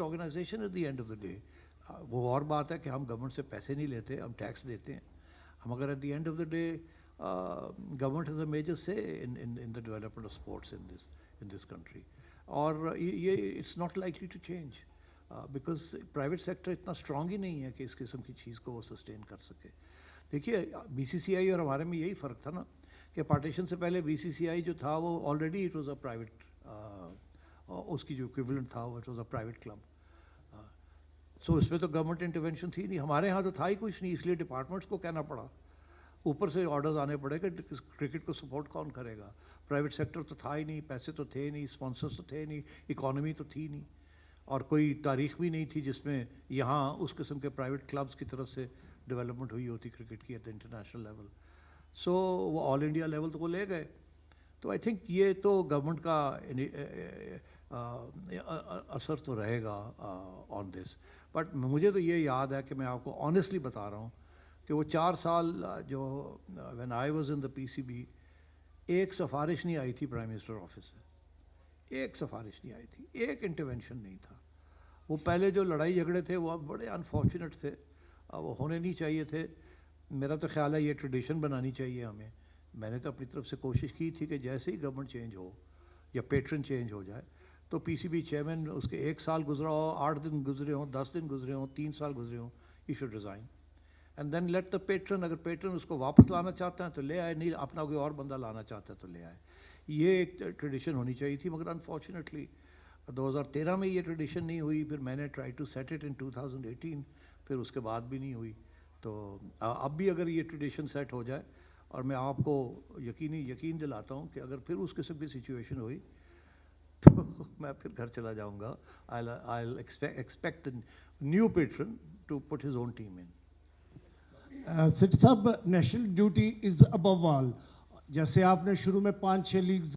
Organization at the end of the day. وہ اور بات ہے کہ ہم گورنمنٹ سے پیسے نہیں لیتے, ہم ٹیکس دیتے ہیں. ہم اگر at the end of the day government has a major say in the development of sports in this country. اور یہ it's not likely to change because private sector اتنا اسٹرانگ ہی نہیں ہے کہ اس قسم کی چیز کو وہ سسٹین کر سکے. دیکھیے بی سی سی آئی اور ہمارے میں یہی فرق تھا نا کہ پارٹیشن سے پہلے بی سی سی آئی جو تھا وہ already it was a private, اس کی جو ایکویولنٹ تھا وہ it was a private club. So اس میں تو گورنمنٹ انٹرونشن تھی نہیں. ہمارے ہاں تو تھا ہی کچھ نہیں, اس لیے ڈپارٹمنٹس کو کہنا پڑا, اوپر سے آرڈرز آنے پڑے کہ کرکٹ کو سپورٹ کون کرے گا. پرائیویٹ سیکٹر تو تھا ہی نہیں, پیسے تو تھے نہیں, اسپانسرس تو تھے نہیں, اکانومی تو تھی نہیں, اور کوئی تاریخ بھی نہیں تھی جس میں یہاں اس قسم کے پرائیویٹ کلبس کی طرف سے ڈیولپمنٹ ہوئی ہوتی کرکٹ کی ایٹ دا انٹرنیشنل لیول. سو وہ آل انڈیا لیول تو وہ لے گئے. تو آئی تھنک یہ تو گورنمنٹ کا اثر تو رہے گا آن دس. بٹ مجھے تو یہ یاد ہے کہ میں آپ کو آنیسٹلی بتا رہا ہوں کہ وہ 4 سال جو when I was in the P C B, ایک سفارش نہیں آئی تھی پرائم منسٹر آفس سے, ایک سفارش نہیں آئی تھی, ایک انٹرونشن نہیں تھا. وہ پہلے جو لڑائی جھگڑے تھے وہ بڑے انفارچونیٹ تھے, وہ ہونے نہیں چاہیے تھے. میرا تو خیال ہے یہ ٹریڈیشن بنانی چاہیے ہمیں. میں نے تو اپنی طرف سے کوشش کی تھی کہ جیسے ہی گورنمنٹ چینج ہو یا پیٹرن چینج ہو جائے تو پی سی بی چیئرمین اس کے 1 سال گزرا ہو, 8 دن گزرے ہوں, 10 دن گزرے ہوں, 3 سال گزرے ہوں, he should resign and then let the pattern. اگر پیٹرن اس کو واپس لانا چاہتا ہے تو لے آئے, نہیں اپنا کوئی اور بندہ لانا چاہتا ہے تو لے آئے. یہ ایک ٹریڈیشن ہونی چاہیے تھی, مگر انفارچونیٹلی 2013 میں یہ ٹریڈیشن نہیں ہوئی. پھر میں نے try to set it in 2018, پھر اس کے بعد بھی نہیں ہوئی. تو اب بھی اگر یہ ٹریڈیشن سیٹ ہو جائے, اور میں آپ کو یقین دلاتا ہوں کہ اگر پھر اس قسم کی سچویشن ہوئی تو میں پھر گھر چلا جاؤں گا. I'll expect the new patron to put his own team in. Sethi صاحب, نیشنل ڈیوٹی از ابو آل. جیسے آپ نے شروع میں 5-6 لیگز